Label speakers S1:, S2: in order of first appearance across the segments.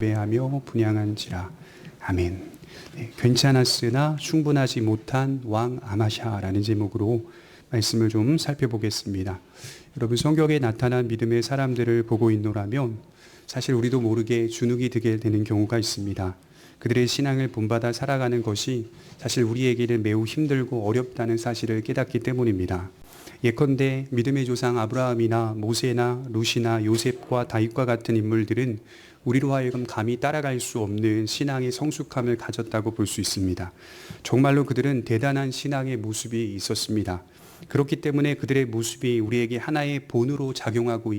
S1: 예배하며 분향한지라. 아멘. 네, 괜찮았으나 충분하지 못한 왕 아마샤라는 제목으로 말씀을 좀 살펴보겠습니다. 여러분, 성경에 나타난 믿음의 사람들을 보고 있노라면 사실 우리도 모르게 주눅이 들게 되는 경우가 있습니다. 그들의 신앙을 본받아 살아가는 것이 사실 우리에게는 매우 힘들고 어렵다는 사실을 깨닫기 때문입니다. 예컨대 믿음의 조상 아브라함이나 모세나 룻이나 요셉과 다윗과 같은 인물들은 우리로 하여금 감히 따라갈 수 없는 신앙의 성숙함을 가졌다고 볼 수 있습니다. 정말로 그들은 대단한 신앙의 모습이 있었습니다. 그렇기 때문에 그들의 모습이 우리에게 하나의 본으로 작용하고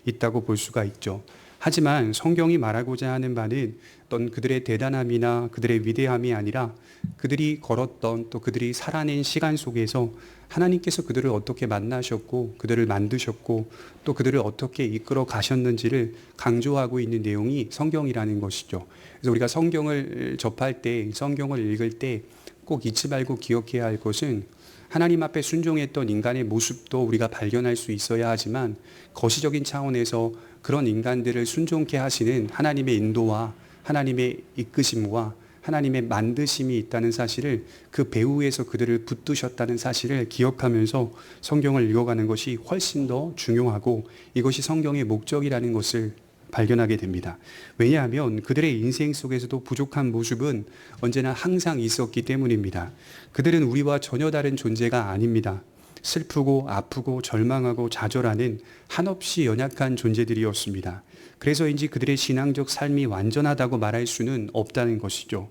S1: 있다고 볼 수가 있죠. 하지만 성경이 말하고자 하는 바는 어떤 그들의 대단함이나 그들의 위대함이 아니라 그들이 걸었던 또 그들이 살아낸 시간 속에서 하나님께서 그들을 어떻게 만나셨고 그들을 만드셨고 또 그들을 어떻게 이끌어 가셨는지를 강조하고 있는 내용이 성경이라는 것이죠. 그래서 우리가 성경을 접할 때, 성경을 읽을 때 꼭 잊지 말고 기억해야 할 것은 하나님 앞에 순종했던 인간의 모습도 우리가 발견할 수 있어야 하지만 거시적인 차원에서 그런 인간들을 순종케 하시는 하나님의 인도와 하나님의 이끄심과 하나님의 만드심이 있다는 사실을, 그 배후에서 그들을 붙드셨다는 사실을 기억하면서 성경을 읽어가는 것이 훨씬 더 중요하고 이것이 성경의 목적이라는 것을 발견하게 됩니다. 왜냐하면 그들의 인생 속에서도 부족한 모습은 언제나 항상 있었기 때문입니다. 그들은 우리와 전혀 다른 존재가 아닙니다. 슬프고 아프고 절망하고 좌절하는 한없이 연약한 존재들이었습니다. 그래서인지 그들의 신앙적 삶이 완전하다고 말할 수는 없다는 것이죠.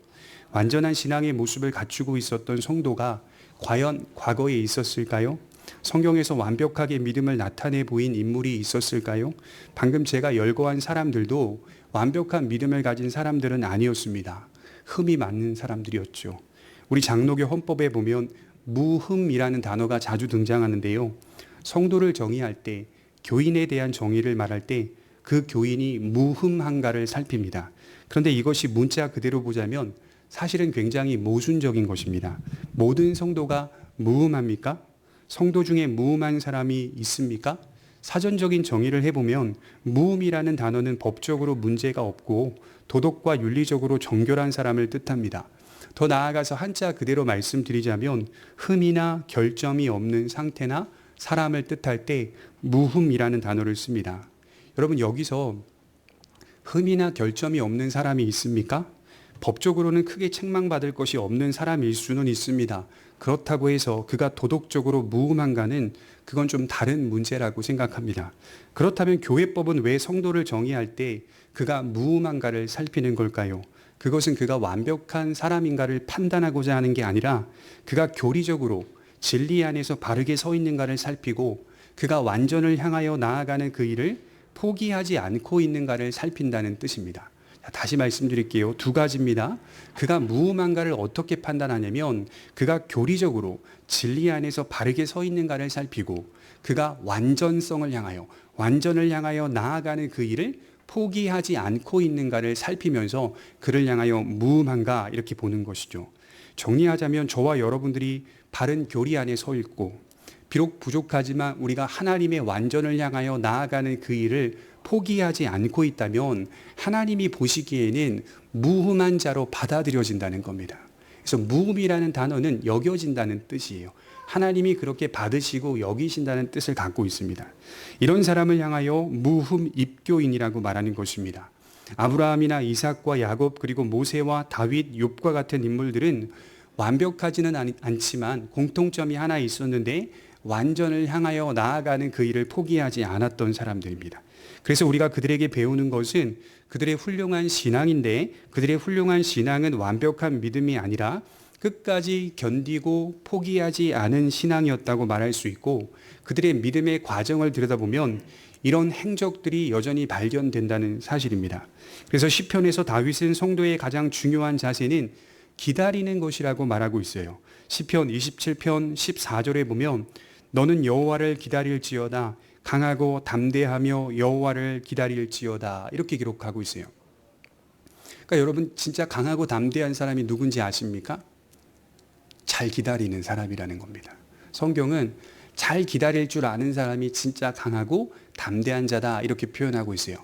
S1: 완전한 신앙의 모습을 갖추고 있었던 성도가 과연 과거에 있었을까요? 성경에서 완벽하게 믿음을 나타내 보인 인물이 있었을까요? 방금 제가 열거한 사람들도 완벽한 믿음을 가진 사람들은 아니었습니다. 흠이 많은 사람들이었죠. 우리 장로교 헌법에 보면 무흠이라는 단어가 자주 등장하는데요. 성도를 정의할 때, 교인에 대한 정의를 말할 때 그 교인이 무흠한가를 살핍니다. 그런데 이것이 문자 그대로 보자면 사실은 굉장히 모순적인 것입니다. 모든 성도가 무흠합니까? 성도 중에 무흠한 사람이 있습니까? 사전적인 정의를 해보면 무흠이라는 단어는 법적으로 문제가 없고 도덕과 윤리적으로 정결한 사람을 뜻합니다. 더 나아가서 한자 그대로 말씀드리자면 흠이나 결점이 없는 상태나 사람을 뜻할 때 무흠이라는 단어를 씁니다. 여러분, 여기서 흠이나 결점이 없는 사람이 있습니까? 법적으로는 크게 책망받을 것이 없는 사람일 수는 있습니다. 그렇다고 해서 그가 도덕적으로 무흠한가는 그건 좀 다른 문제라고 생각합니다. 그렇다면 교회법은 왜 성도를 정의할 때 그가 무흠한가를 살피는 걸까요? 그것은 그가 완벽한 사람인가를 판단하고자 하는 게 아니라 그가 교리적으로 진리 안에서 바르게 서 있는가를 살피고 그가 완전을 향하여 나아가는 그 일을 포기하지 않고 있는가를 살핀다는 뜻입니다. 다시 말씀드릴게요. 두 가지입니다. 그가 무흠한가를 어떻게 판단하냐면 그가 교리적으로 진리 안에서 바르게 서 있는가를 살피고 그가 완전성을 향하여, 완전을 향하여 나아가는 그 일을 포기하지 않고 있는가를 살피면서 그를 향하여 무흠한가 이렇게 보는 것이죠. 정리하자면 저와 여러분들이 바른 교리 안에 서 있고 비록 부족하지만 우리가 하나님의 완전을 향하여 나아가는 그 일을 포기하지 않고 있다면 하나님이 보시기에는 무흠한 자로 받아들여진다는 겁니다. 그래서 무흠이라는 단어는 여겨진다는 뜻이에요. 하나님이 그렇게 받으시고 여기신다는 뜻을 갖고 있습니다. 이런 사람을 향하여 무흠 입교인이라고 말하는 것입니다. 아브라함이나 이삭과 야곱 그리고 모세와 다윗, 욥과 같은 인물들은 완벽하지는 않지만 공통점이 하나 있었는데 완전을 향하여 나아가는 그 일을 포기하지 않았던 사람들입니다. 그래서 우리가 그들에게 배우는 것은 그들의 훌륭한 신앙인데 그들의 훌륭한 신앙은 완벽한 믿음이 아니라 끝까지 견디고 포기하지 않은 신앙이었다고 말할 수 있고 그들의 믿음의 과정을 들여다보면 이런 행적들이 여전히 발견된다는 사실입니다. 그래서 시편에서 다윗은 성도의 가장 중요한 자세는 기다리는 것이라고 말하고 있어요. 시편 27편 14절에 보면 너는 여호와를 기다릴지어다 강하고 담대하며 여호와를 기다릴지어다 이렇게 기록하고 있어요. 그러니까 여러분 진짜 강하고 담대한 사람이 누군지 아십니까? 잘 기다리는 사람이라는 겁니다. 성경은 잘 기다릴 줄 아는 사람이 진짜 강하고 담대한 자다 이렇게 표현하고 있어요.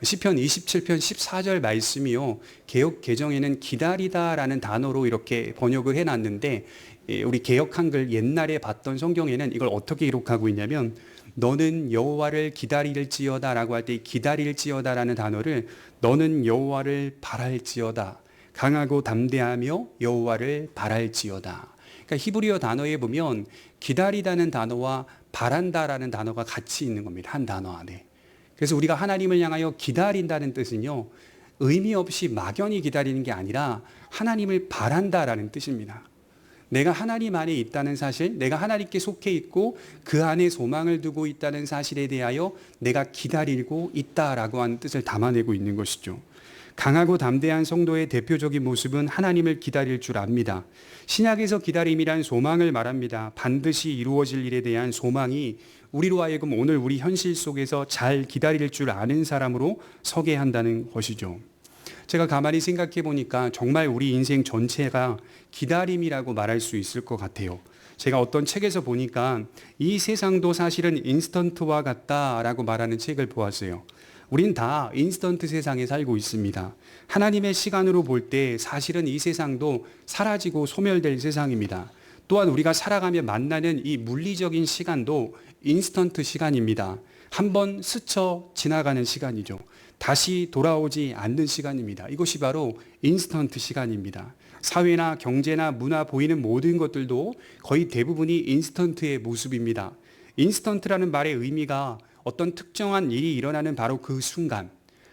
S1: 시편 27편 14절 말씀이요. 개역 개정에는 기다리다라는 단어로 이렇게 번역을 해놨는데 우리 개역 한글 옛날에 봤던 성경에는 이걸 어떻게 기록하고 있냐면 너는 여호와를 기다릴지어다라고 할 때 기다릴지어다라는 단어를 너는 여호와를 바랄지어다. 강하고 담대하며 여호와를 바랄지어다. 그러니까 히브리어 단어에 보면 기다리다는 단어와 바란다라는 단어가 같이 있는 겁니다. 한 단어 안에. 그래서 우리가 하나님을 향하여 기다린다는 뜻은요, 의미 없이 막연히 기다리는 게 아니라 하나님을 바란다라는 뜻입니다. 내가 하나님 안에 있다는 사실, 내가 하나님께 속해 있고 그 안에 소망을 두고 있다는 사실에 대하여 내가 기다리고 있다라고 하는 뜻을 담아내고 있는 것이죠. 강하고 담대한 성도의 대표적인 모습은 하나님을 기다릴 줄 압니다. 신약에서 기다림이란 소망을 말합니다. 반드시 이루어질 일에 대한 소망이 우리로 하여금 오늘 우리 현실 속에서 잘 기다릴 줄 아는 사람으로 서게 한다는 것이죠. 제가 가만히 생각해 보니까 정말 우리 인생 전체가 기다림이라고 말할 수 있을 것 같아요. 제가 어떤 책에서 보니까 이 세상도 사실은 인스턴트와 같다라고 말하는 책을 보았어요. 우린 다 인스턴트 세상에 살고 있습니다. 하나님의 시간으로 볼 때 사실은 이 세상도 사라지고 소멸될 세상입니다. 또한 우리가 살아가며 만나는 이 물리적인 시간도 인스턴트 시간입니다. 한번 스쳐 지나가는 시간이죠. 다시 돌아오지 않는 시간입니다. 이것이 바로 인스턴트 시간입니다. 사회나 경제나 문화 보이는 모든 것들도 거의 대부분이 인스턴트의 모습입니다. 인스턴트라는 말의 의미가 어떤 특정한 일이 일어나는 바로 그 순간,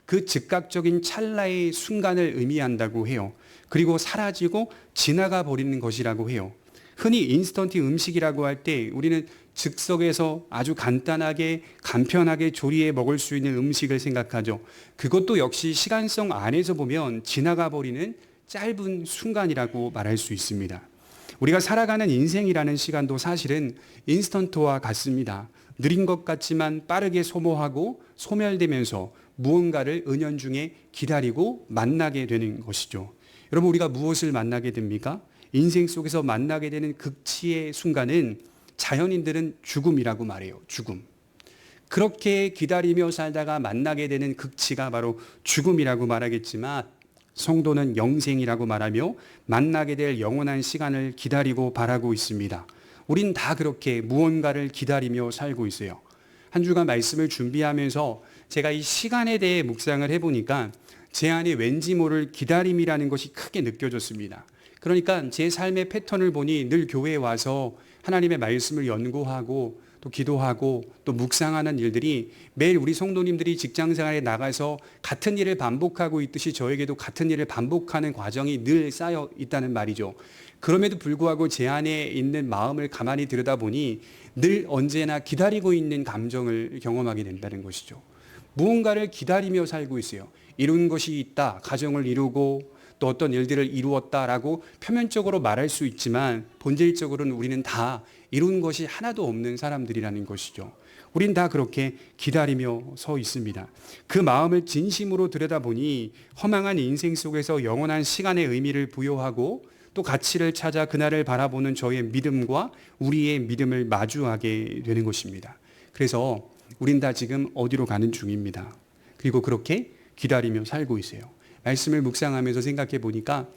S1: 그 즉각적인 찰나의 순간을 의미한다고 해요. 그리고 사라지고 지나가 버리는 것이라고 해요. 흔히 인스턴트 음식이라고 할 때 우리는 즉석에서 아주 간단하게 간편하게 조리해 먹을 수 있는 음식을 생각하죠. 그것도 역시 시간성 안에서 보면 지나가 버리는 짧은 순간이라고 말할 수 있습니다. 우리가 살아가는 인생이라는 시간도 사실은 인스턴트와 같습니다. 느린 것 같지만 빠르게 소모하고 소멸되면서 무언가를 은연중에 기다리고 만나게 되는 것이죠. 여러분, 우리가 무엇을 만나게 됩니까? 인생 속에서 만나게 되는 극치의 순간은 자연인들은 죽음이라고 말해요. 죽음. 그렇게 기다리며 살다가 만나게 되는 극치가 바로 죽음이라고 말하겠지만 성도는 영생이라고 말하며 만나게 될 영원한 시간을 기다리고 바라고 있습니다. 우린 다 그렇게 무언가를 기다리며 살고 있어요. 한 주간 말씀을 준비하면서 제가 이 시간에 대해 묵상을 해보니까 제 안에 왠지 모를 기다림이라는 것이 크게 느껴졌습니다. 그러니까 제 삶의 패턴을 보니 늘 교회에 와서 하나님의 말씀을 연구하고 또 기도하고 또 묵상하는 일들이 매일 우리 성도님들이 직장생활에 나가서 같은 일을 반복하고 있듯이 저에게도 같은 일을 반복하는 과정이 늘 쌓여 있다는 말이죠. 그럼에도 불구하고 제 안에 있는 마음을 가만히 들여다보니 늘 언제나 기다리고 있는 감정을 경험하게 된다는 것이죠. 무언가를 기다리며 살고 있어요. 이룬 것이 있다. 가정을 이루고 또 어떤 일들을 이루었다라고 표면적으로 말할 수 있지만 본질적으로는 우리는 다 이룬 것이 하나도 없는 사람들이라는 것이죠. 우린 다 그렇게 기다리며 서 있습니다. 그 마음을 진심으로 들여다보니 허망한 인생 속에서 영원한 시간의 의미를 부여하고 또 가치를 찾아 그날을 바라보는 저의 믿음과 우리의 믿음을 마주하게 되는 것입니다. 그래서 우린 다 지금 어디로 가는 중입니다. 그리고 그렇게 기다리며 살고 있어요. 말씀을 묵상하면서 생각해 보니까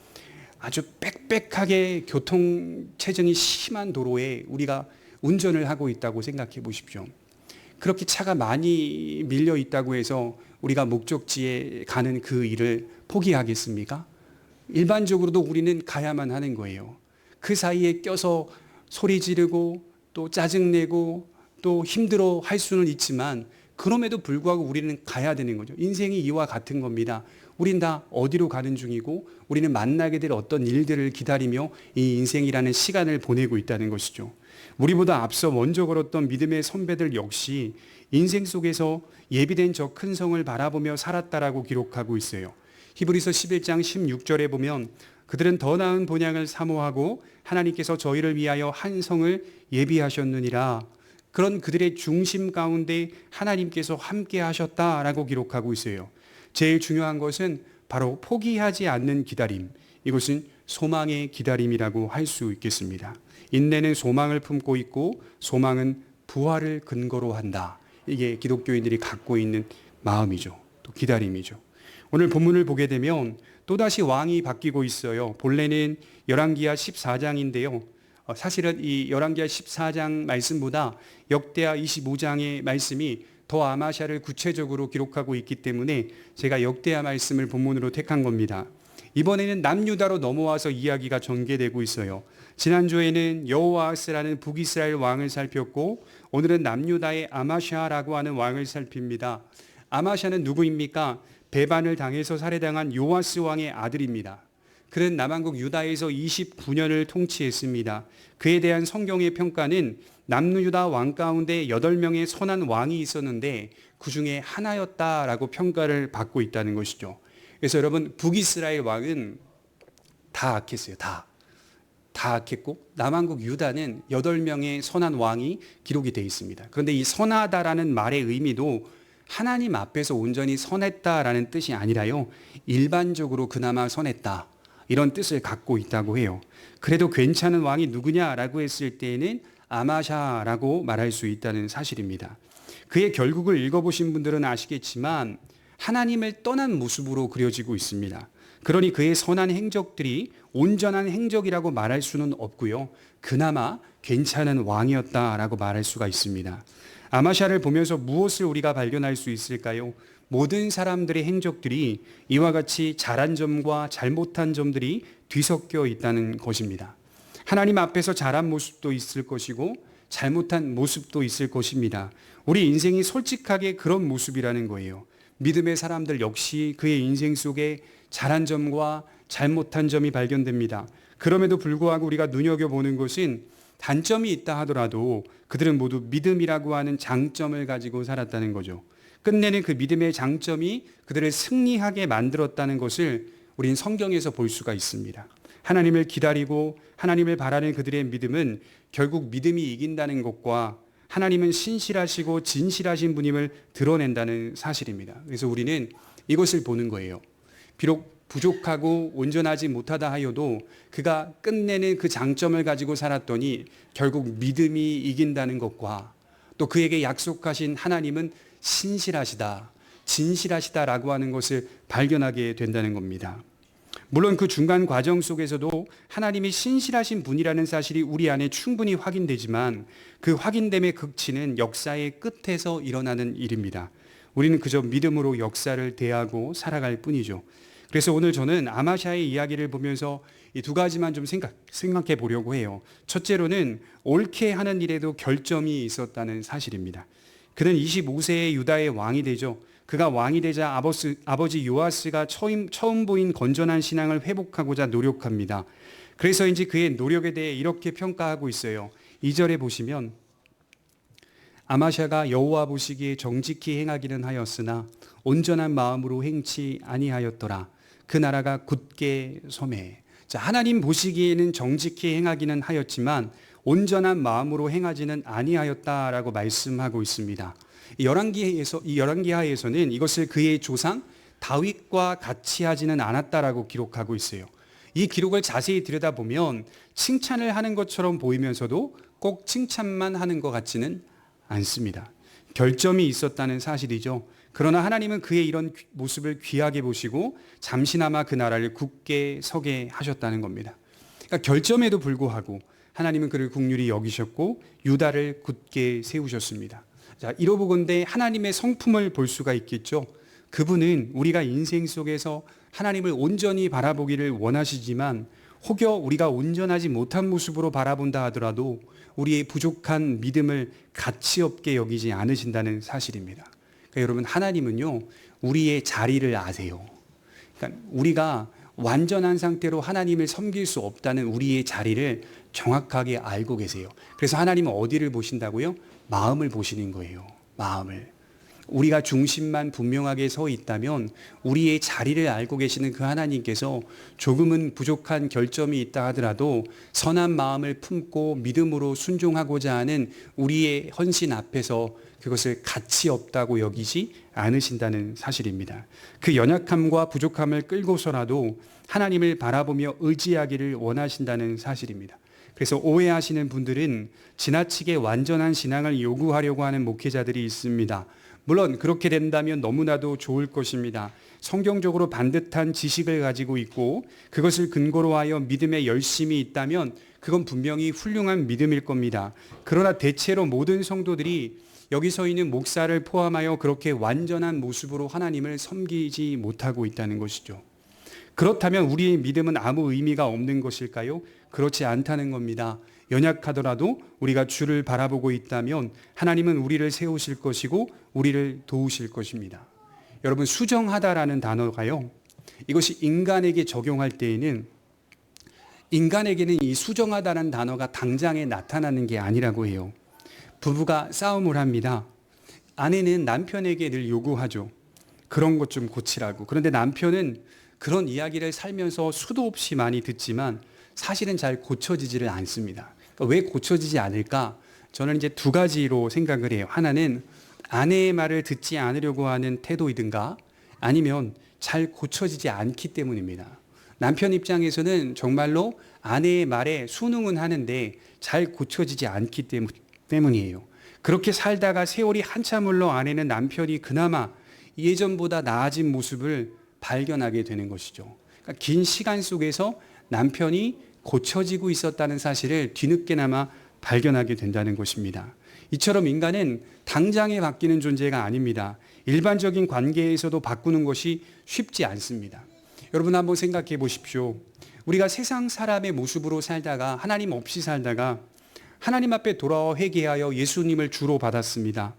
S1: 아주 빽빽하게 교통체증이 심한 도로에 우리가 운전을 하고 있다고 생각해 보십시오. 그렇게 차가 많이 밀려 있다고 해서 우리가 목적지에 가는 그 일을 포기하겠습니까? 일반적으로도 우리는 가야만 하는 거예요. 그 사이에 껴서 소리 지르고 또 짜증내고 또 힘들어 할 수는 있지만 그럼에도 불구하고 우리는 가야 되는 거죠. 인생이 이와 같은 겁니다. 우린 다 어디로 가는 중이고 우리는 만나게 될 어떤 일들을 기다리며 이 인생이라는 시간을 보내고 있다는 것이죠. 우리보다 앞서 먼저 걸었던 믿음의 선배들 역시 인생 속에서 예비된 저 큰 성을 바라보며 살았다라고 기록하고 있어요. 히브리서 11장 16절에 보면 그들은 더 나은 본향을 사모하고 하나님께서 저희를 위하여 한 성을 예비하셨느니라. 그런 그들의 중심 가운데 하나님께서 함께 하셨다라고 기록하고 있어요. 제일 중요한 것은 바로 포기하지 않는 기다림. 이것은 소망의 기다림이라고 할 수 있겠습니다. 인내는 소망을 품고 있고 소망은 부활을 근거로 한다. 이게 기독교인들이 갖고 있는 마음이죠. 또 또 기다림이죠. 오늘 본문을 보게 되면 또다시 왕이 바뀌고 있어요. 본래는 열왕기하 14장인데요. 사실은 이 열왕기하 14장 말씀보다 역대하 25장의 말씀이 더 아마샤를 구체적으로 기록하고 있기 때문에 제가 역대하 말씀을 본문으로 택한 겁니다. 이번에는 남유다로 넘어와서 이야기가 전개되고 있어요. 지난주에는 여호아스라는 북이스라엘 왕을 살폈고 오늘은 남유다의 아마샤라고 하는 왕을 살핍니다. 아마샤는 누구입니까? 배반을 당해서 살해당한 요아스 왕의 아들입니다. 그는 남왕국 유다에서 29년을 통치했습니다. 그에 대한 성경의 평가는 남유다 왕 가운데 8명의 선한 왕이 있었는데 그 중에 하나였다라고 평가를 받고 있다는 것이죠. 그래서 여러분, 북이스라엘 왕은 다 악했어요. 다 악했고 남왕국 유다는 8명의 선한 왕이 기록이 되어 있습니다. 그런데 이 선하다라는 말의 의미도 하나님 앞에서 온전히 선했다라는 뜻이 아니라요, 일반적으로 그나마 선했다, 이런 뜻을 갖고 있다고 해요. 그래도 괜찮은 왕이 누구냐라고 했을 때에는 아마샤라고 말할 수 있다는 사실입니다. 그의 결국을 읽어보신 분들은 아시겠지만 하나님을 떠난 모습으로 그려지고 있습니다. 그러니 그의 선한 행적들이 온전한 행적이라고 말할 수는 없고요, 그나마 괜찮은 왕이었다라고 말할 수가 있습니다. 아마샤를 보면서 무엇을 우리가 발견할 수 있을까요? 모든 사람들의 행적들이 이와 같이 잘한 점과 잘못한 점들이 뒤섞여 있다는 것입니다. 하나님 앞에서 잘한 모습도 있을 것이고 잘못한 모습도 있을 것입니다. 우리 인생이 솔직하게 그런 모습이라는 거예요. 믿음의 사람들 역시 그의 인생 속에 잘한 점과 잘못한 점이 발견됩니다. 그럼에도 불구하고 우리가 눈여겨보는 것은 단점이 있다 하더라도 그들은 모두 믿음이라고 하는 장점을 가지고 살았다는 거죠. 끝내는 그 믿음의 장점이 그들을 승리하게 만들었다는 것을 우린 성경에서 볼 수가 있습니다. 하나님을 기다리고 하나님을 바라는 그들의 믿음은 결국 믿음이 이긴다는 것과 하나님은 신실하시고 진실하신 분임을 드러낸다는 사실입니다. 그래서 우리는 이것을 보는 거예요. 비록 부족하고 온전하지 못하다 하여도 그가 끝내는 그 장점을 가지고 살았더니 결국 믿음이 이긴다는 것과 또 그에게 약속하신 하나님은 신실하시다, 진실하시다라고 하는 것을 발견하게 된다는 겁니다. 물론 그 중간 과정 속에서도 하나님이 신실하신 분이라는 사실이 우리 안에 충분히 확인되지만 그 확인됨의 극치는 역사의 끝에서 일어나는 일입니다. 우리는 그저 믿음으로 역사를 대하고 살아갈 뿐이죠. 그래서 오늘 저는 아마샤의 이야기를 보면서 이 두 가지만 좀 생각해 보려고 해요. 첫째로는 옳게 하는 일에도 결점이 있었다는 사실입니다. 그는 25세의 유다의 왕이 되죠. 그가 왕이 되자 아버지 요아스가 처음 보인 건전한 신앙을 회복하고자 노력합니다. 그래서인지 그의 노력에 대해 이렇게 평가하고 있어요. 2절에 보시면 아마샤가 여호와 보시기에 정직히 행하기는 하였으나 온전한 마음으로 행치 아니하였더라. 그 나라가 굳게 소매. 자, 하나님 보시기에는 정직히 행하기는 하였지만 온전한 마음으로 행하지는 아니하였다라고 말씀하고 있습니다. 이 열왕기하에서는 이것을 그의 조상 다윗과 같이 하지는 않았다라고 기록하고 있어요. 이 기록을 자세히 들여다보면 칭찬을 하는 것처럼 보이면서도 꼭 칭찬만 하는 것 같지는 않습니다. 결점이 있었다는 사실이죠. 그러나 하나님은 그의 이런 모습을 귀하게 보시고 잠시나마 그 나라를 굳게 서게 하셨다는 겁니다. 그러니까 결점에도 불구하고 하나님은 그를 긍휼히 여기셨고 유다를 굳게 세우셨습니다. 자, 이로보건대 하나님의 성품을 볼 수가 있겠죠. 그분은 우리가 인생 속에서 하나님을 온전히 바라보기를 원하시지만 혹여 우리가 온전하지 못한 모습으로 바라본다 하더라도 우리의 부족한 믿음을 가치없게 여기지 않으신다는 사실입니다. 그러니까 여러분, 하나님은요, 우리의 자리를 아세요. 그러니까 우리가 완전한 상태로 하나님을 섬길 수 없다는 우리의 자리를 정확하게 알고 계세요. 그래서 하나님은 어디를 보신다고요? 마음을 보시는 거예요. 마음을. 우리가 중심만 분명하게 서 있다면 우리의 자리를 알고 계시는 그 하나님께서 조금은 부족한 결점이 있다 하더라도 선한 마음을 품고 믿음으로 순종하고자 하는 우리의 헌신 앞에서 그것을 가치 없다고 여기지 않으신다는 사실입니다. 그 연약함과 부족함을 끌고서라도 하나님을 바라보며 의지하기를 원하신다는 사실입니다. 그래서 오해하시는 분들은 지나치게 완전한 신앙을 요구하려고 하는 목회자들이 있습니다. 물론 그렇게 된다면 너무나도 좋을 것입니다. 성경적으로 반듯한 지식을 가지고 있고 그것을 근거로 하여 믿음에 열심이 있다면 그건 분명히 훌륭한 믿음일 겁니다. 그러나 대체로 모든 성도들이 여기서 있는 목사를 포함하여 그렇게 완전한 모습으로 하나님을 섬기지 못하고 있다는 것이죠. 그렇다면 우리의 믿음은 아무 의미가 없는 것일까요? 그렇지 않다는 겁니다. 연약하더라도 우리가 주를 바라보고 있다면 하나님은 우리를 세우실 것이고 우리를 도우실 것입니다. 여러분, 수정하다라는 단어가요, 이것이 인간에게 적용할 때에는 인간에게는 이 수정하다라는 단어가 당장에 나타나는 게 아니라고 해요. 부부가 싸움을 합니다. 아내는 남편에게 늘 요구하죠. 그런 것 좀 고치라고. 그런데 남편은 그런 이야기를 살면서 수도 없이 많이 듣지만 사실은 잘 고쳐지지를 않습니다. 그러니까 왜 고쳐지지 않을까? 저는 이제 두 가지로 생각을 해요. 하나는 아내의 말을 듣지 않으려고 하는 태도이든가 아니면 잘 고쳐지지 않기 때문입니다. 남편 입장에서는 정말로 아내의 말에 순응은 하는데 잘 고쳐지지 않기 때문이에요. 그렇게 살다가 세월이 한참 흘러 아내는 남편이 그나마 예전보다 나아진 모습을 발견하게 되는 것이죠. 그러니까 긴 시간 속에서 남편이 고쳐지고 있었다는 사실을 뒤늦게나마 발견하게 된다는 것입니다. 이처럼 인간은 당장에 바뀌는 존재가 아닙니다. 일반적인 관계에서도 바꾸는 것이 쉽지 않습니다. 여러분 한번 생각해 보십시오. 우리가 세상 사람의 모습으로 살다가 하나님 없이 살다가 하나님 앞에 돌아와 회개하여 예수님을 주로 받았습니다.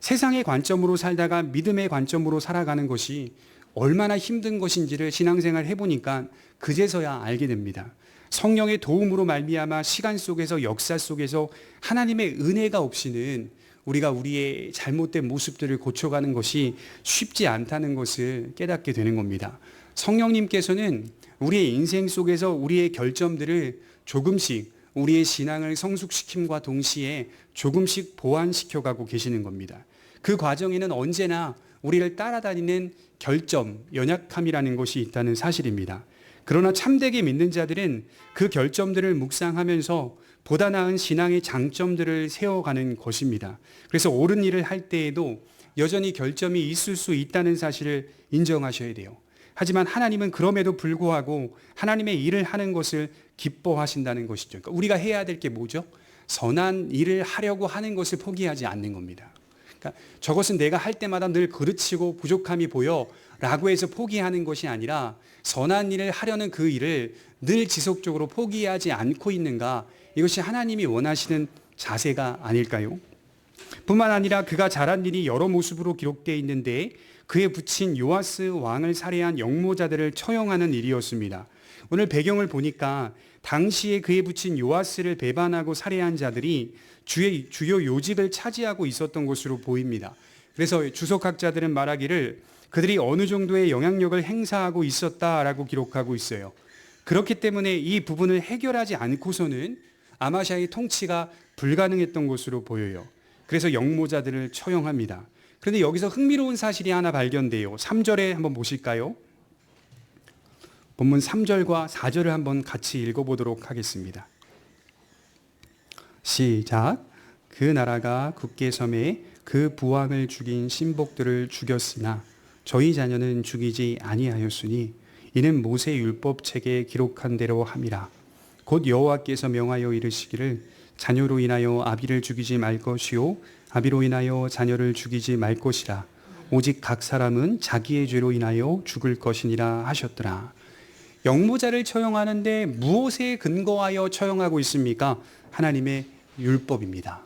S1: 세상의 관점으로 살다가 믿음의 관점으로 살아가는 것이 얼마나 힘든 것인지를 신앙생활 해보니까 그제서야 알게 됩니다. 성령의 도움으로 말미암아 시간 속에서 역사 속에서 하나님의 은혜가 없이는 우리가 우리의 잘못된 모습들을 고쳐가는 것이 쉽지 않다는 것을 깨닫게 되는 겁니다. 성령님께서는 우리의 인생 속에서 우리의 결점들을 조금씩 우리의 신앙을 성숙시킴과 동시에 조금씩 보완시켜가고 계시는 겁니다. 그 과정에는 언제나 우리를 따라다니는 결점, 연약함이라는 것이 있다는 사실입니다. 그러나 참되게 믿는 자들은 그 결점들을 묵상하면서 보다 나은 신앙의 장점들을 세워가는 것입니다. 그래서 옳은 일을 할 때에도 여전히 결점이 있을 수 있다는 사실을 인정하셔야 돼요. 하지만 하나님은 그럼에도 불구하고 하나님의 일을 하는 것을 기뻐하신다는 것이죠. 그러니까 우리가 해야 될 게 뭐죠? 선한 일을 하려고 하는 것을 포기하지 않는 겁니다. 그러니까 저것은 내가 할 때마다 늘 그르치고 부족함이 보여 라고 해서 포기하는 것이 아니라 선한 일을 하려는 그 일을 늘 지속적으로 포기하지 않고 있는가, 이것이 하나님이 원하시는 자세가 아닐까요? 뿐만 아니라 그가 잘한 일이 여러 모습으로 기록되어 있는데 그에 붙인 요아스 왕을 살해한 역모자들을 처형하는 일이었습니다. 오늘 배경을 보니까 당시에 그에 붙인 요아스를 배반하고 살해한 자들이 주요 요직을 차지하고 있었던 것으로 보입니다. 그래서 주석학자들은 말하기를 그들이 어느 정도의 영향력을 행사하고 있었다라고 기록하고 있어요. 그렇기 때문에 이 부분을 해결하지 않고서는 아마샤의 통치가 불가능했던 것으로 보여요. 그래서 역모자들을 처형합니다. 그런데 여기서 흥미로운 사실이 하나 발견돼요. 3절에 한번 보실까요? 본문 3절과 4절을 한번 같이 읽어보도록 하겠습니다. 시작. 그 나라가 굳게 섬에 그 부왕을 죽인 신복들을 죽였으나 저희 자녀는 죽이지 아니하였으니 이는 모세 율법책에 기록한 대로 함이라. 곧 여호와께서 명하여 이르시기를 자녀로 인하여 아비를 죽이지 말 것이요 아비로 인하여 자녀를 죽이지 말 것이라. 오직 각 사람은 자기의 죄로 인하여 죽을 것이니라 하셨더라. 역모자를 처형하는데 무엇에 근거하여 처형하고 있습니까? 하나님의 율법입니다.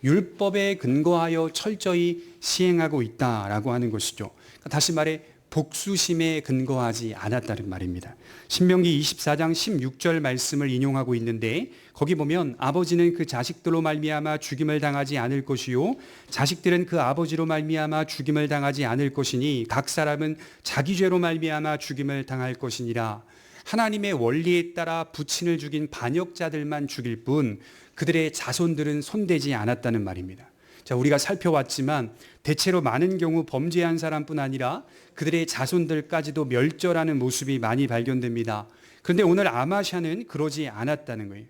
S1: 율법에 근거하여 철저히 시행하고 있다라고 하는 것이죠. 다시 말해 복수심에 근거하지 않았다는 말입니다. 신명기 24장 16절 말씀을 인용하고 있는데 거기 보면 아버지는 그 자식들로 말미암아 죽임을 당하지 않을 것이요 자식들은 그 아버지로 말미암아 죽임을 당하지 않을 것이니 각 사람은 자기 죄로 말미암아 죽임을 당할 것이니라. 하나님의 원리에 따라 부친을 죽인 반역자들만 죽일 뿐 그들의 자손들은 손대지 않았다는 말입니다. 자, 우리가 살펴왔지만 대체로 많은 경우 범죄한 사람뿐 아니라 그들의 자손들까지도 멸절하는 모습이 많이 발견됩니다. 그런데 오늘 아마샤는 그러지 않았다는 거예요.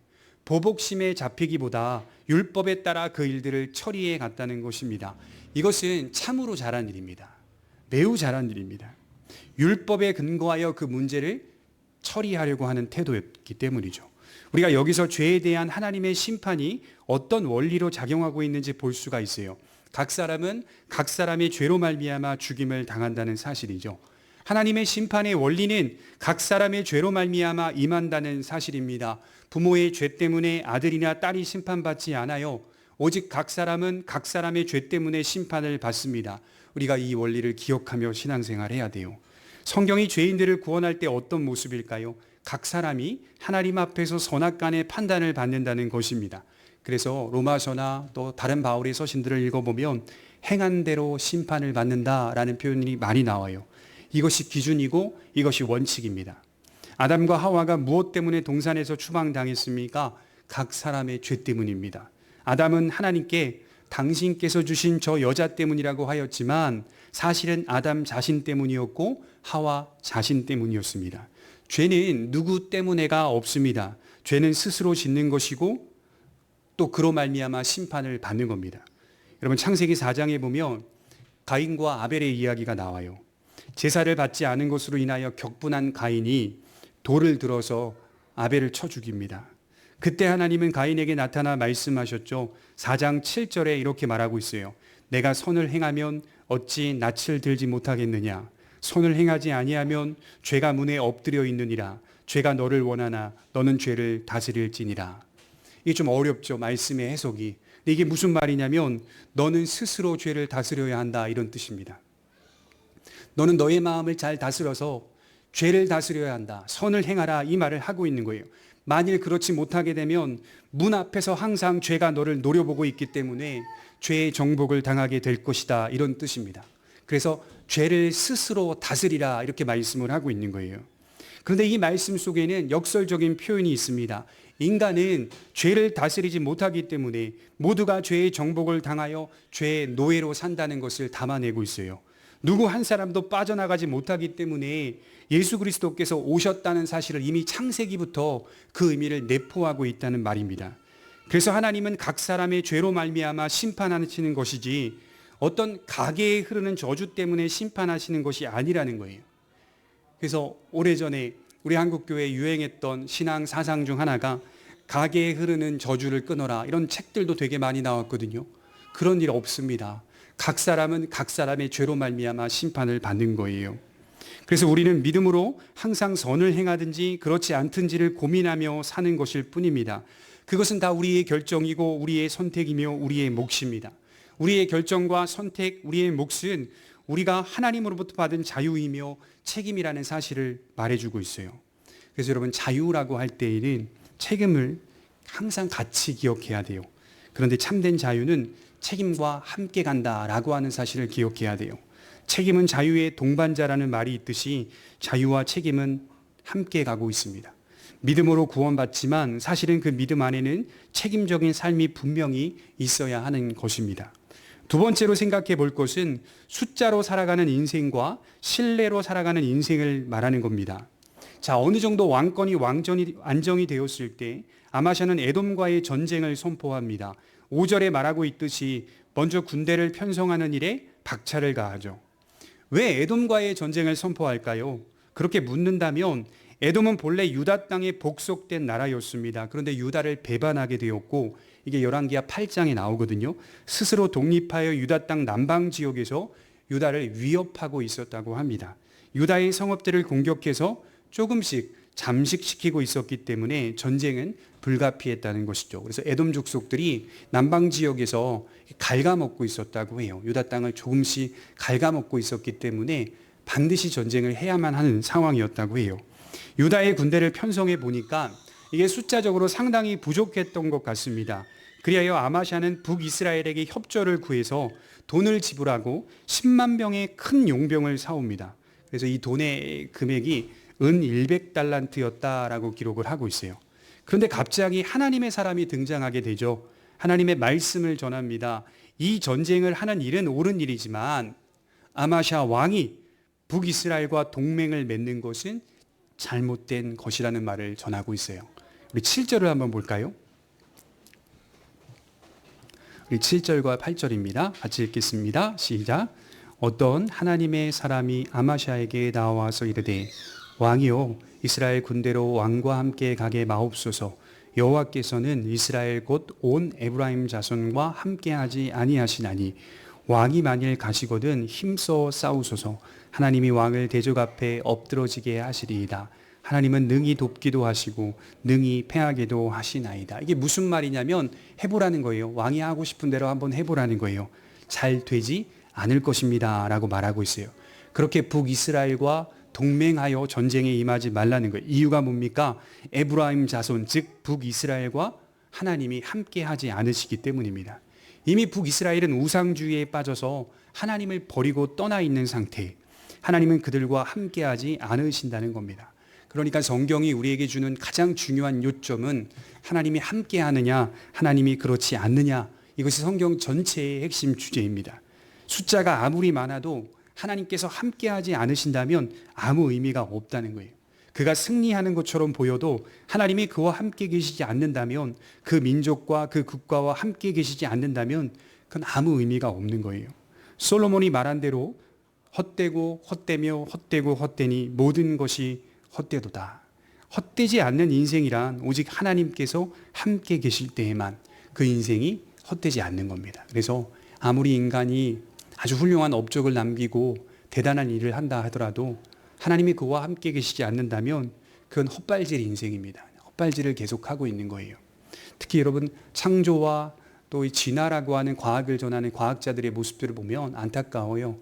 S1: 보복심에 잡히기보다 율법에 따라 그 일들을 처리해 갔다는 것입니다. 이것은 참으로 잘한 일입니다. 매우 잘한 일입니다. 율법에 근거하여 그 문제를 처리하려고 하는 태도였기 때문이죠. 우리가 여기서 죄에 대한 하나님의 심판이 어떤 원리로 작용하고 있는지 볼 수가 있어요. 각 사람은 각 사람의 죄로 말미암아 죽임을 당한다는 사실이죠. 하나님의 심판의 원리는 각 사람의 죄로 말미암아 임한다는 사실입니다. 부모의 죄 때문에 아들이나 딸이 심판받지 않아요. 오직 각 사람은 각 사람의 죄 때문에 심판을 받습니다. 우리가 이 원리를 기억하며 신앙생활해야 돼요. 성경이 죄인들을 구원할 때 어떤 모습일까요? 각 사람이 하나님 앞에서 선악간의 판단을 받는다는 것입니다. 그래서 로마서나 또 다른 바울의 서신들을 읽어보면 행한 대로 심판을 받는다라는 표현이 많이 나와요. 이것이 기준이고 이것이 원칙입니다. 아담과 하와가 무엇 때문에 동산에서 추방당했습니까? 각 사람의 죄 때문입니다. 아담은 하나님께 당신께서 주신 저 여자 때문이라고 하였지만 사실은 아담 자신 때문이었고 하와 자신 때문이었습니다. 죄는 누구 때문에가 없습니다. 죄는 스스로 짓는 것이고 또 그로 말미암아 심판을 받는 겁니다. 여러분 창세기 4장에 보면 가인과 아벨의 이야기가 나와요. 제사를 받지 않은 것으로 인하여 격분한 가인이 돌을 들어서 아벨을 쳐 죽입니다. 그때 하나님은 가인에게 나타나 말씀하셨죠. 4장 7절에 이렇게 말하고 있어요. 내가 선을 행하면 어찌 낯을 들지 못하겠느냐. 선을 행하지 아니하면 죄가 문에 엎드려 있느니라. 죄가 너를 원하나 너는 죄를 다스릴지니라. 이게 좀 어렵죠. 말씀의 해석이. 근데 이게 무슨 말이냐면 너는 스스로 죄를 다스려야 한다 이런 뜻입니다. 너는 너의 마음을 잘 다스려서 죄를 다스려야 한다. 선을 행하라 이 말을 하고 있는 거예요. 만일 그렇지 못하게 되면 문 앞에서 항상 죄가 너를 노려보고 있기 때문에 죄의 정복을 당하게 될 것이다 이런 뜻입니다. 그래서 죄를 스스로 다스리라 이렇게 말씀을 하고 있는 거예요. 그런데 이 말씀 속에는 역설적인 표현이 있습니다. 인간은 죄를 다스리지 못하기 때문에 모두가 죄의 정복을 당하여 죄의 노예로 산다는 것을 담아내고 있어요. 누구 한 사람도 빠져나가지 못하기 때문에 예수 그리스도께서 오셨다는 사실을 이미 창세기부터 그 의미를 내포하고 있다는 말입니다. 그래서 하나님은 각 사람의 죄로 말미암아 심판하시는 것이지 어떤 가계에 흐르는 저주 때문에 심판하시는 것이 아니라는 거예요. 그래서 오래전에 우리 한국교회에 유행했던 신앙 사상 중 하나가 가계에 흐르는 저주를 끊어라 이런 책들도 되게 많이 나왔거든요. 그런 일 없습니다. 각 사람은 각 사람의 죄로 말미암아 심판을 받는 거예요. 그래서 우리는 믿음으로 항상 선을 행하든지 그렇지 않든지를 고민하며 사는 것일 뿐입니다. 그것은 다 우리의 결정이고 우리의 선택이며 우리의 몫입니다. 우리의 결정과 선택, 우리의 몫은 우리가 하나님으로부터 받은 자유이며 책임이라는 사실을 말해주고 있어요. 그래서 여러분 자유라고 할 때에는 책임을 항상 같이 기억해야 돼요. 그런데 참된 자유는 책임과 함께 간다라고 하는 사실을 기억해야 돼요. 책임은 자유의 동반자라는 말이 있듯이 자유와 책임은 함께 가고 있습니다. 믿음으로 구원받지만 사실은 그 믿음 안에는 책임적인 삶이 분명히 있어야 하는 것입니다. 두 번째로 생각해 볼 것은 숫자로 살아가는 인생과 신뢰로 살아가는 인생을 말하는 겁니다. 자, 어느 정도 왕권이 안정이 되었을 때 아마샤는 에돔과의 전쟁을 선포합니다. 5절에 말하고 있듯이 먼저 군대를 편성하는 일에 박차를 가하죠. 왜 에돔과의 전쟁을 선포할까요? 그렇게 묻는다면 에돔은 본래 유다 땅에 복속된 나라였습니다. 그런데 유다를 배반하게 되었고 이게 열왕기하 8장에 나오거든요. 스스로 독립하여 유다 땅 남방 지역에서 유다를 위협하고 있었다고 합니다. 유다의 성읍들을 공격해서 조금씩 잠식시키고 있었기 때문에 전쟁은 불가피했다는 것이죠. 그래서 에돔 족속들이 남방 지역에서 갉아먹고 있었다고 해요. 유다 땅을 조금씩 갉아먹고 있었기 때문에 반드시 전쟁을 해야만 하는 상황이었다고 해요. 유다의 군대를 편성해 보니까 이게 숫자적으로 상당히 부족했던 것 같습니다. 그리하여 아마샤는 북이스라엘에게 협조를 구해서 돈을 지불하고 10만 병의 큰 용병을 사옵니다. 그래서 이 돈의 금액이 은 100달란트였다라고 기록을 하고 있어요. 그런데 갑자기 하나님의 사람이 등장하게 되죠. 하나님의 말씀을 전합니다. 이 전쟁을 하는 일은 옳은 일이지만 아마샤 왕이 북이스라엘과 동맹을 맺는 것은 잘못된 것이라는 말을 전하고 있어요. 우리 7절을 한번 볼까요? 우리 7절과 8절입니다. 같이 읽겠습니다. 시작. 어떤 하나님의 사람이 아마샤에게 나와서 이르되 왕이요 이스라엘 군대로 왕과 함께 가게 마옵소서. 여호와께서는 이스라엘 곧 온 에브라임 자손과 함께하지 아니하시나니 왕이 만일 가시거든 힘써 싸우소서. 하나님이 왕을 대적 앞에 엎드러지게 하시리이다. 하나님은 능히 돕기도 하시고 능히 패하게도 하시나이다. 이게 무슨 말이냐면 해보라는 거예요. 왕이 하고 싶은 대로 한번 해보라는 거예요. 잘 되지 않을 것입니다 라고 말하고 있어요. 그렇게 북이스라엘과 동맹하여 전쟁에 임하지 말라는 거예요. 이유가 뭡니까? 에브라임 자손 즉 북이스라엘과 하나님이 함께 하지 않으시기 때문입니다. 이미 북이스라엘은 우상주의에 빠져서 하나님을 버리고 떠나 있는 상태. 하나님은 그들과 함께 하지 않으신다는 겁니다. 그러니까 성경이 우리에게 주는 가장 중요한 요점은 하나님이 함께 하느냐 하나님이 그렇지 않느냐, 이것이 성경 전체의 핵심 주제입니다. 숫자가 아무리 많아도 하나님께서 함께하지 않으신다면 아무 의미가 없다는 거예요. 그가 승리하는 것처럼 보여도 하나님이 그와 함께 계시지 않는다면, 그 민족과 그 국가와 함께 계시지 않는다면 그건 아무 의미가 없는 거예요. 솔로몬이 말한 대로 헛되고 헛되며 헛되고 헛되니 모든 것이 헛되도다. 헛되지 않는 인생이란 오직 하나님께서 함께 계실 때에만 그 인생이 헛되지 않는 겁니다. 그래서 아무리 인간이 아주 훌륭한 업적을 남기고 대단한 일을 한다 하더라도 하나님이 그와 함께 계시지 않는다면 그건 헛발질 인생입니다. 헛발질을 계속하고 있는 거예요. 특히 여러분 창조와 또 이 진화라고 하는 과학을 전하는 과학자들의 모습들을 보면 안타까워요.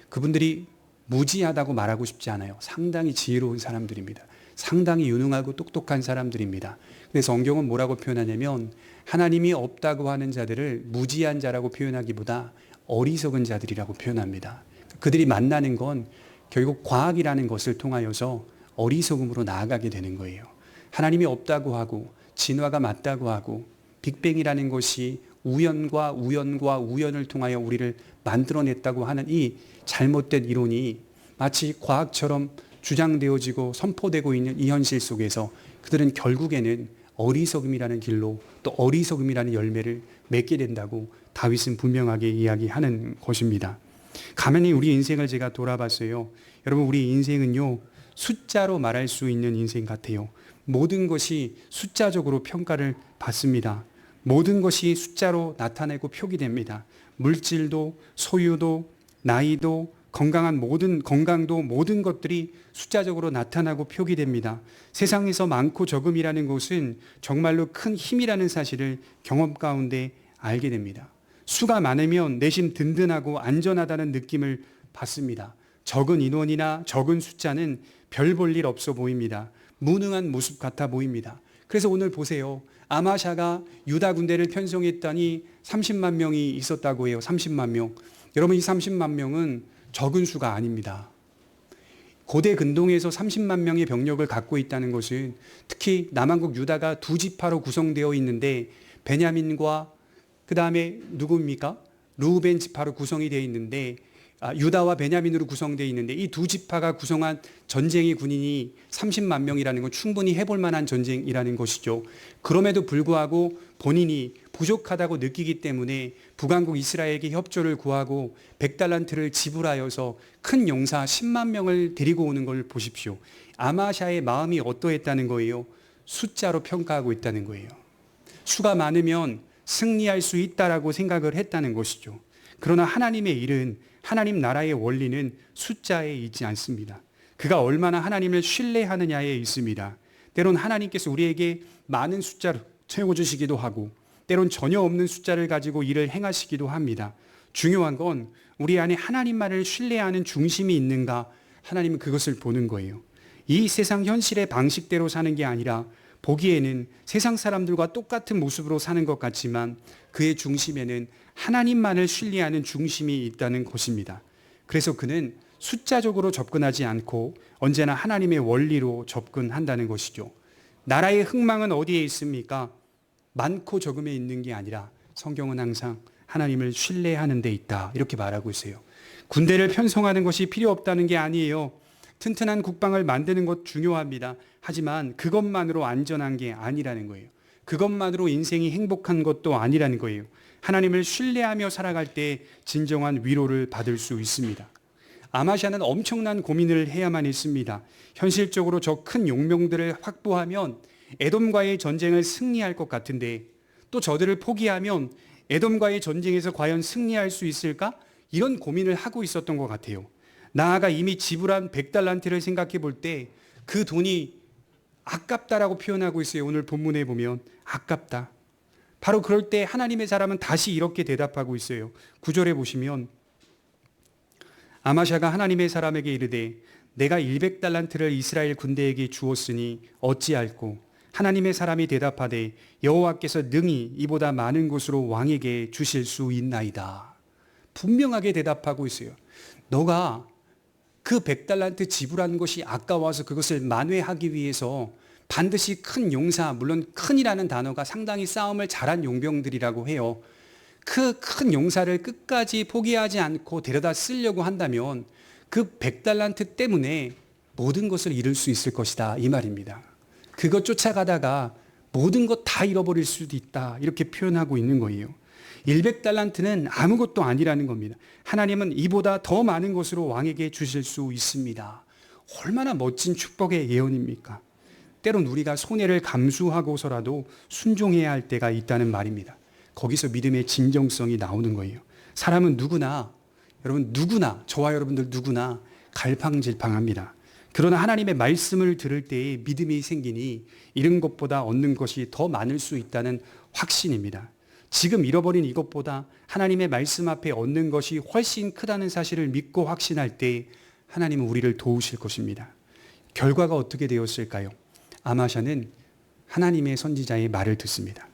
S1: 그분들이 무지하다고 말하고 싶지 않아요. 상당히 지혜로운 사람들입니다. 상당히 유능하고 똑똑한 사람들입니다. 그래서 성경은 뭐라고 표현하냐면 하나님이 없다고 하는 자들을 무지한 자라고 표현하기보다 어리석은 자들이라고 표현합니다. 그들이 만나는 건 결국 과학이라는 것을 통하여서 어리석음으로 나아가게 되는 거예요. 하나님이 없다고 하고 진화가 맞다고 하고 빅뱅이라는 것이 우연과 우연을 통하여 우리를 만들어냈다고 하는 이 잘못된 이론이 마치 과학처럼 주장되어지고 선포되고 있는 이 현실 속에서 그들은 결국에는 어리석음이라는 길로 또 어리석음이라는 열매를 맺게 된다고 다윗은 분명하게 이야기하는 것입니다. 가만히 우리 인생을 제가 돌아봤어요. 여러분 우리 인생은요 숫자로 말할 수 있는 인생 같아요. 모든 것이 숫자적으로 평가를 받습니다. 모든 것이 숫자로 나타내고 표기됩니다. 물질도 소유도 나이도 건강도 모든 것들이 숫자적으로 나타나고 표기됩니다. 세상에서 많고 적음이라는 것은 정말로 큰 힘이라는 사실을 경험 가운데 알게 됩니다. 수가 많으면 내심 든든하고 안전하다는 느낌을 받습니다. 적은 인원이나 적은 숫자는 별 볼 일 없어 보입니다. 무능한 모습 같아 보입니다. 그래서 오늘 보세요. 아마샤가 유다 군대를 편성했더니 30만 명이 있었다고 해요. 30만 명. 여러분 이 30만 명은 적은 수가 아닙니다. 고대 근동에서 30만 명의 병력을 갖고 있다는 것은 특히 남한국 유다가 두 지파로 구성되어 있는데 베냐민과 그 다음에 누굽니까? 루벤 지파로 구성이 되어 있는데 유다와 베냐민으로 구성되어 있는데 이 두 지파가 구성한 전쟁의 군인이 30만 명이라는 건 충분히 해볼 만한 전쟁이라는 것이죠. 그럼에도 불구하고 본인이 부족하다고 느끼기 때문에 북왕국 이스라엘에게 협조를 구하고 100달란트를 지불하여서 큰 용사 10만 명을 데리고 오는 걸 보십시오. 아마샤의 마음이 어떠했다는 거예요? 숫자로 평가하고 있다는 거예요. 수가 많으면 승리할 수 있다라고 생각을 했다는 것이죠. 그러나 하나님의 일은, 하나님 나라의 원리는 숫자에 있지 않습니다. 그가 얼마나 하나님을 신뢰하느냐에 있습니다. 때론 하나님께서 우리에게 많은 숫자를 채워주시기도 하고 때론 전혀 없는 숫자를 가지고 일을 행하시기도 합니다. 중요한 건 우리 안에 하나님만을 신뢰하는 중심이 있는가, 하나님은 그것을 보는 거예요. 이 세상 현실의 방식대로 사는 게 아니라 보기에는 세상 사람들과 똑같은 모습으로 사는 것 같지만 그의 중심에는 하나님만을 신뢰하는 중심이 있다는 것입니다. 그래서 그는 숫자적으로 접근하지 않고 언제나 하나님의 원리로 접근한다는 것이죠. 나라의 흥망은 어디에 있습니까? 많고 적음에 있는 게 아니라 성경은 항상 하나님을 신뢰하는 데 있다 이렇게 말하고 있어요. 군대를 편성하는 것이 필요 없다는 게 아니에요. 튼튼한 국방을 만드는 것 중요합니다. 하지만 그것만으로 안전한 게 아니라는 거예요. 그것만으로 인생이 행복한 것도 아니라는 거예요. 하나님을 신뢰하며 살아갈 때 진정한 위로를 받을 수 있습니다. 아마샤는 엄청난 고민을 해야만 했습니다. 현실적으로 저 큰 용병들을 확보하면 에돔과의 전쟁을 승리할 것 같은데 또 저들을 포기하면 에돔과의 전쟁에서 과연 승리할 수 있을까? 이런 고민을 하고 있었던 것 같아요. 나아가 이미 지불한 100달란트를 생각해 볼 때 그 돈이 아깝다라고 표현하고 있어요. 오늘 본문에 보면 아깝다. 바로 그럴 때 하나님의 사람은 다시 이렇게 대답하고 있어요. 9절에 보시면 아마샤가 하나님의 사람에게 이르되 내가 100달란트를 이스라엘 군대에게 주었으니 어찌할꼬? 하나님의 사람이 대답하되 여호와께서 능히 이보다 많은 것으로 왕에게 주실 수 있나이다. 분명하게 대답하고 있어요. 너가 그 100달란트 지불한 것이 아까워서 그것을 만회하기 위해서 반드시 큰 용사, 물론 큰이라는 단어가 상당히 싸움을 잘한 용병들이라고 해요. 그 큰 용사를 끝까지 포기하지 않고 데려다 쓰려고 한다면 그 100달란트 때문에 모든 것을 잃을 수 있을 것이다. 이 말입니다. 그것 쫓아가다가 모든 것 다 잃어버릴 수도 있다. 이렇게 표현하고 있는 거예요. 100달란트는 아무것도 아니라는 겁니다. 하나님은 이보다 더 많은 것으로 왕에게 주실 수 있습니다. 얼마나 멋진 축복의 예언입니까? 때론 우리가 손해를 감수하고서라도 순종해야 할 때가 있다는 말입니다. 거기서 믿음의 진정성이 나오는 거예요. 사람은 누구나, 여러분 누구나, 저와 여러분들 누구나 갈팡질팡합니다. 그러나 하나님의 말씀을 들을 때에 믿음이 생기니 잃은 것보다 얻는 것이 더 많을 수 있다는 확신입니다. 지금 잃어버린 이것보다 하나님의 말씀 앞에 얻는 것이 훨씬 크다는 사실을 믿고 확신할 때 하나님은 우리를 도우실 것입니다. 결과가 어떻게 되었을까요? 아마샤는 하나님의 선지자의 말을 듣습니다.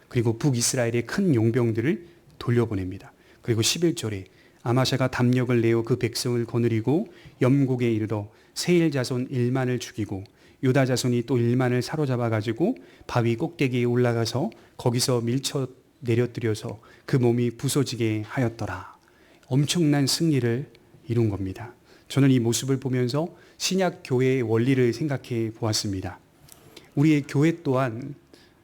S1: 그리고 북이스라엘의 큰 용병들을 돌려보냅니다. 그리고 11절에 아마샤가 담력을 내어 그 백성을 거느리고 염곡에 이르러 세일 자손 1만을 죽이고 유다 자손이 또 1만을 사로잡아 가지고 바위 꼭대기에 올라가서 거기서 밀쳐 내려뜨려서 그 몸이 부서지게 하였더라. 엄청난 승리를 이룬 겁니다. 저는 이 모습을 보면서 신약 교회의 원리를 생각해 보았습니다. 우리의 교회 또한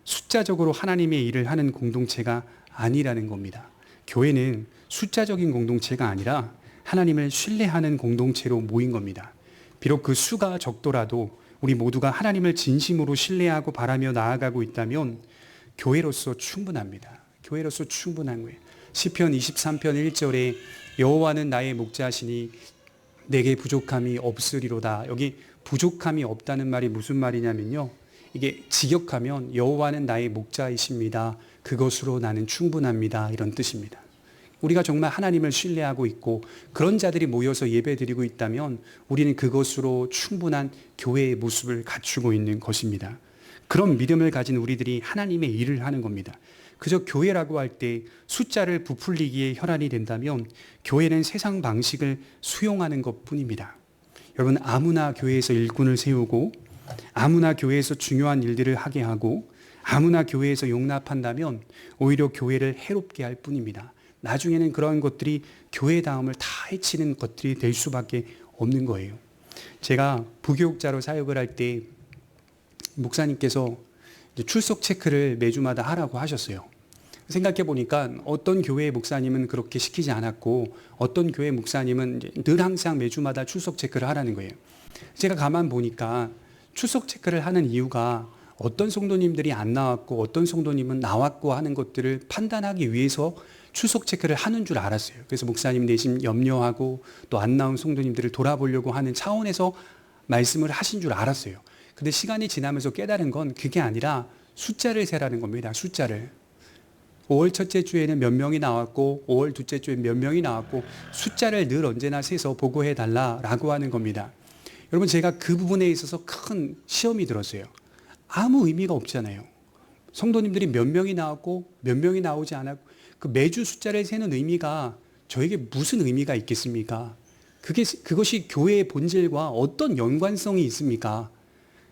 S1: 숫자적으로 하나님의 일을 하는 공동체가 아니라는 겁니다. 교회는 숫자적인 공동체가 아니라 하나님을 신뢰하는 공동체로 모인 겁니다. 비록 그 수가 적더라도 우리 모두가 하나님을 진심으로 신뢰하고 바라며 나아가고 있다면 교회로서 충분합니다. 교회로서 충분한 거예요. 시편 23편 1절에 여호와는 나의 목자시니 내게 부족함이 없으리로다. 여기 부족함이 없다는 말이 무슨 말이냐면요. 이게 직역하면 여호와는 나의 목자이십니다. 그것으로 나는 충분합니다. 이런 뜻입니다. 우리가 정말 하나님을 신뢰하고 있고 그런 자들이 모여서 예배드리고 있다면 우리는 그것으로 충분한 교회의 모습을 갖추고 있는 것입니다. 그런 믿음을 가진 우리들이 하나님의 일을 하는 겁니다. 그저 교회라고 할 때 숫자를 부풀리기에 혈안이 된다면 교회는 세상 방식을 수용하는 것뿐입니다. 여러분 아무나 교회에서 일꾼을 세우고 아무나 교회에서 중요한 일들을 하게 하고 아무나 교회에서 용납한다면 오히려 교회를 해롭게 할 뿐입니다. 나중에는 그런 것들이 교회다움을 다 해치는 것들이 될 수밖에 없는 거예요. 제가 부교육자로 사역을 할 때 목사님께서 출석 체크를 매주마다 하라고 하셨어요. 생각해 보니까 어떤 교회의 목사님은 그렇게 시키지 않았고 어떤 교회 목사님은 늘 항상 매주마다 출석 체크를 하라는 거예요. 제가 가만 보니까 출석 체크를 하는 이유가 어떤 성도님들이 안 나왔고 어떤 성도님은 나왔고 하는 것들을 판단하기 위해서 출석 체크를 하는 줄 알았어요. 그래서 목사님 내심 염려하고 또 안 나온 성도님들을 돌아보려고 하는 차원에서 말씀을 하신 줄 알았어요. 근데 시간이 지나면서 깨달은 건 그게 아니라 숫자를 세라는 겁니다. 숫자를. 5월 첫째 주에는 몇 명이 나왔고 5월 둘째 주에 몇 명이 나왔고 숫자를 늘 언제나 세서 보고해 달라라고 하는 겁니다. 여러분 제가 그 부분에 있어서 큰 시험이 들었어요. 아무 의미가 없잖아요. 성도님들이 몇 명이 나왔고 몇 명이 나오지 않았고 그 매주 숫자를 세는 의미가 저에게 무슨 의미가 있겠습니까? 그것이 교회의 본질과 어떤 연관성이 있습니까?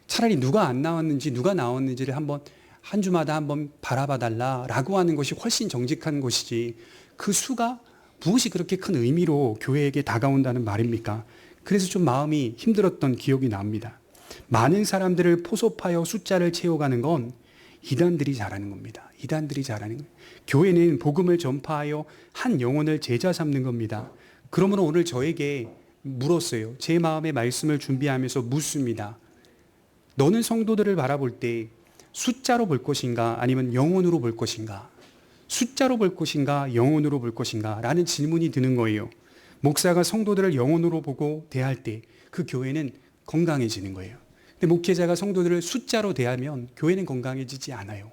S1: 차라리 누가 안 나왔는지 누가 나왔는지를 한 주마다 한번 바라봐 달라라고 하는 것이 훨씬 정직한 것이지 그 수가 무엇이 그렇게 큰 의미로 교회에게 다가온다는 말입니까? 그래서 좀 마음이 힘들었던 기억이 납니다. 많은 사람들을 포섭하여 숫자를 채워가는 건 이단들이 잘하는 겁니다. 이단들이 잘하는 거예요. 교회는 복음을 전파하여 한 영혼을 제자 삼는 겁니다. 그러므로 오늘 저에게 물었어요. 제 마음의 말씀을 준비하면서 묻습니다. 너는 성도들을 바라볼 때 숫자로 볼 것인가 아니면 영혼으로 볼 것인가? 숫자로 볼 것인가 영혼으로 볼 것인가? 라는 질문이 드는 거예요. 목사가 성도들을 영혼으로 보고 대할 때 그 교회는 건강해지는 거예요. 근데 목회자가 성도들을 숫자로 대하면 교회는 건강해지지 않아요.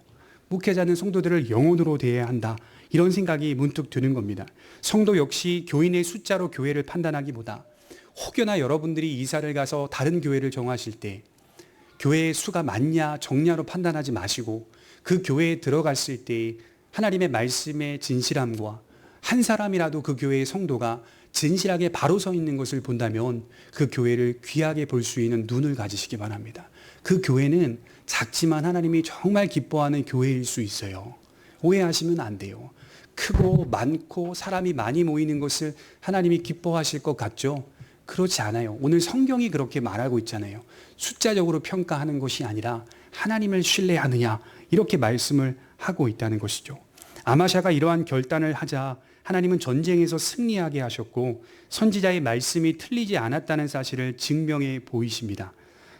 S1: 목회자는 성도들을 영혼으로 대해야 한다. 이런 생각이 문득 드는 겁니다. 성도 역시 교인의 숫자로 교회를 판단하기보다 혹여나 여러분들이 이사를 가서 다른 교회를 정하실 때 교회의 수가 많냐 적냐로 판단하지 마시고 그 교회에 들어갔을 때 하나님의 말씀의 진실함과 한 사람이라도 그 교회의 성도가 진실하게 바로 서 있는 것을 본다면 그 교회를 귀하게 볼 수 있는 눈을 가지시기 바랍니다. 그 교회는 작지만 하나님이 정말 기뻐하는 교회일 수 있어요. 오해하시면 안 돼요. 크고 많고 사람이 많이 모이는 것을 하나님이 기뻐하실 것 같죠? 그렇지 않아요. 오늘 성경이 그렇게 말하고 있잖아요. 숫자적으로 평가하는 것이 아니라 하나님을 신뢰하느냐 이렇게 말씀을 하고 있다는 것이죠. 아마샤가 이러한 결단을 하자 하나님은 전쟁에서 승리하게 하셨고 선지자의 말씀이 틀리지 않았다는 사실을 증명해 보이십니다.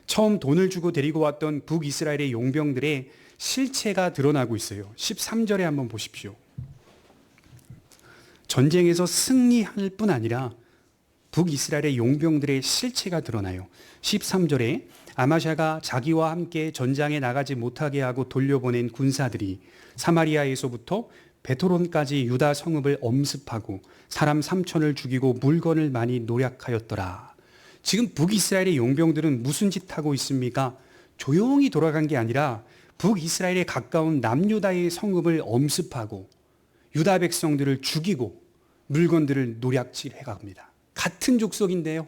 S1: 처음 돈을 주고 데리고 왔던 북이스라엘의 용병들의 실체가 드러나고 있어요. 13절에 한번 보십시오. 전쟁에서 승리할 뿐 아니라 북이스라엘의 용병들의 실체가 드러나요. 13절에 아마샤가 자기와 함께 전장에 나가지 못하게 하고 돌려보낸 군사들이 사마리아에서부터 베토론까지 유다 성읍을 엄습하고 사람 3천을 죽이고 물건을 많이 노략하였더라. 지금 북이스라엘의 용병들은 무슨 짓 하고 있습니까? 조용히 돌아간 게 아니라 북이스라엘에 가까운 남유다의 성읍을 엄습하고 유다 백성들을 죽이고 물건들을 노략질해 갑니다. 같은 족속인데요.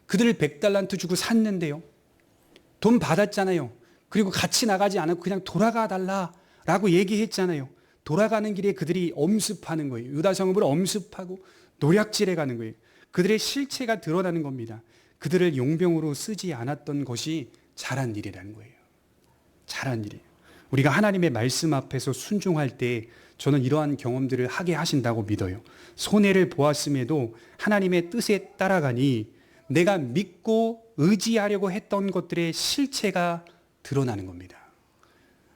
S1: 그들을 100달란트 주고 샀는데요. 돈 받았잖아요. 그리고 같이 나가지 않고 그냥 돌아가 달라라고 얘기했잖아요. 돌아가는 길에 그들이 엄습하는 거예요. 유다 성읍을 엄습하고 노략질해 가는 거예요. 그들의 실체가 드러나는 겁니다. 그들을 용병으로 쓰지 않았던 것이 잘한 일이라는 거예요. 잘한 일이에요. 우리가 하나님의 말씀 앞에서 순종할 때 저는 이러한 경험들을 하게 하신다고 믿어요. 손해를 보았음에도 하나님의 뜻에 따라가니 내가 믿고 의지하려고 했던 것들의 실체가 드러나는 겁니다.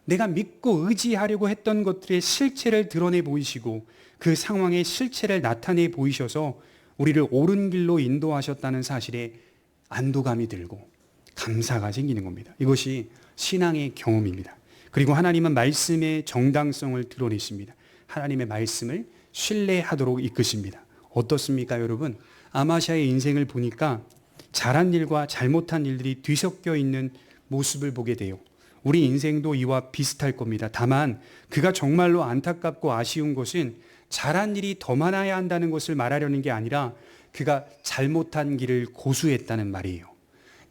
S1: 내가 믿고 의지하려고 했던 것들의 실체를 드러내 보이시고 그 상황의 실체를 나타내 보이셔서 우리를 옳은 길로 인도하셨다는 사실에 안도감이 들고 감사가 생기는 겁니다. 이것이 신앙의 경험입니다. 그리고 하나님은 말씀의 정당성을 드러내십니다. 하나님의 말씀을 신뢰하도록 이끄십니다. 어떻습니까, 여러분? 아마샤의 인생을 보니까 잘한 일과 잘못한 일들이 뒤섞여 있는 모습을 보게 돼요. 우리 인생도 이와 비슷할 겁니다. 다만 그가 정말로 안타깝고 아쉬운 것은 잘한 일이 더 많아야 한다는 것을 말하려는 게 아니라 그가 잘못한 길을 고수했다는 말이에요.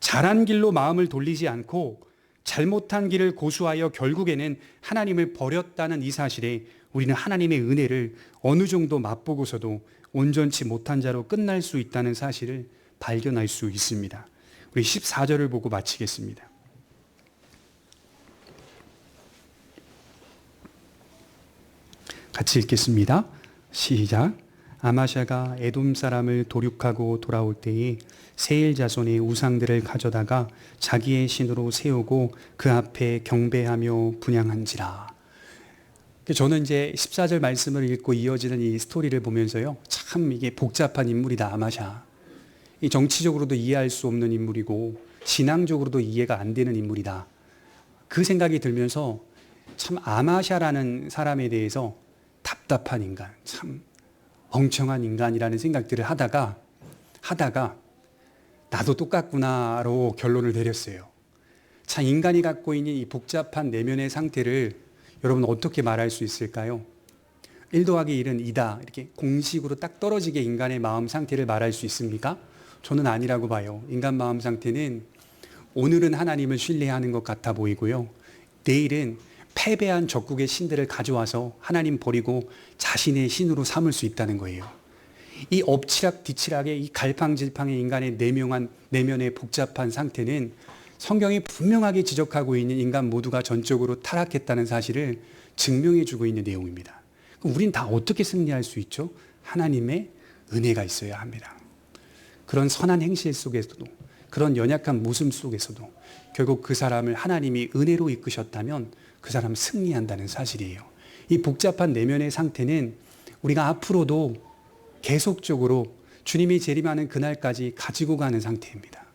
S1: 잘한 길로 마음을 돌리지 않고 잘못한 길을 고수하여 결국에는 하나님을 버렸다는 이 사실에 우리는 하나님의 은혜를 어느 정도 맛보고서도 온전치 못한 자로 끝날 수 있다는 사실을 발견할 수 있습니다. 우리 14절을 보고 마치겠습니다. 같이 읽겠습니다. 시작. 아마샤가 에돔 사람을 도륙하고 돌아올 때에 세일 자손의 우상들을 가져다가 자기의 신으로 세우고 그 앞에 경배하며 분향한지라. 저는 이제 14절 말씀을 읽고 이어지는 이 스토리를 보면서요, 참 이게 복잡한 인물이다, 아마샤. 이 정치적으로도 이해할 수 없는 인물이고 신앙적으로도 이해가 안 되는 인물이다. 그 생각이 들면서 참 아마샤라는 사람에 대해서 답답한 인간, 참 멍청한 인간이라는 생각들을 하다가 나도 똑같구나로 결론을 내렸어요. 참 인간이 갖고 있는 이 복잡한 내면의 상태를 여러분 어떻게 말할 수 있을까요? 1 더하기 1은 2다. 이렇게 공식으로 딱 떨어지게 인간의 마음 상태를 말할 수 있습니까? 저는 아니라고 봐요. 인간 마음 상태는 오늘은 하나님을 신뢰하는 것 같아 보이고요. 내일은 패배한 적국의 신들을 가져와서 하나님 버리고 자신의 신으로 삼을 수 있다는 거예요. 이 엎치락 뒤치락의 이 갈팡질팡의 인간의 내면의 복잡한 상태는 성경이 분명하게 지적하고 있는 인간 모두가 전적으로 타락했다는 사실을 증명해 주고 있는 내용입니다. 그럼 우린 다 어떻게 승리할 수 있죠? 하나님의 은혜가 있어야 합니다. 그런 선한 행실 속에서도, 그런 연약한 모습 속에서도 결국 그 사람을 하나님이 은혜로 이끄셨다면 그 사람은 승리한다는 사실이에요. 이 복잡한 내면의 상태는 우리가 앞으로도 계속적으로 주님이 재림하는 그날까지 가지고 가는 상태입니다.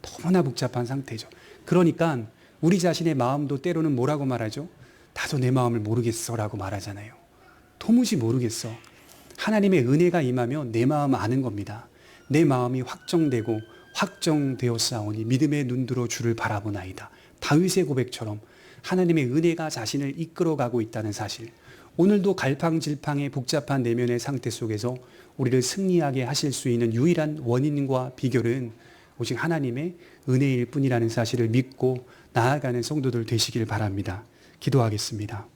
S1: 너무나 복잡한 상태죠. 그러니까 우리 자신의 마음도 때로는 뭐라고 말하죠? 나도 내 마음을 모르겠어라고 말하잖아요. 도무지 모르겠어. 하나님의 은혜가 임하면 내 마음 아는 겁니다. 내 마음이 확정되고 확정되었사오니 믿음의 눈으로 주를 바라보나이다. 다윗의 고백처럼 하나님의 은혜가 자신을 이끌어가고 있다는 사실. 오늘도 갈팡질팡의 복잡한 내면의 상태 속에서 우리를 승리하게 하실 수 있는 유일한 원인과 비결은 오직 하나님의 은혜일 뿐이라는 사실을 믿고 나아가는 성도들 되시길 바랍니다. 기도하겠습니다.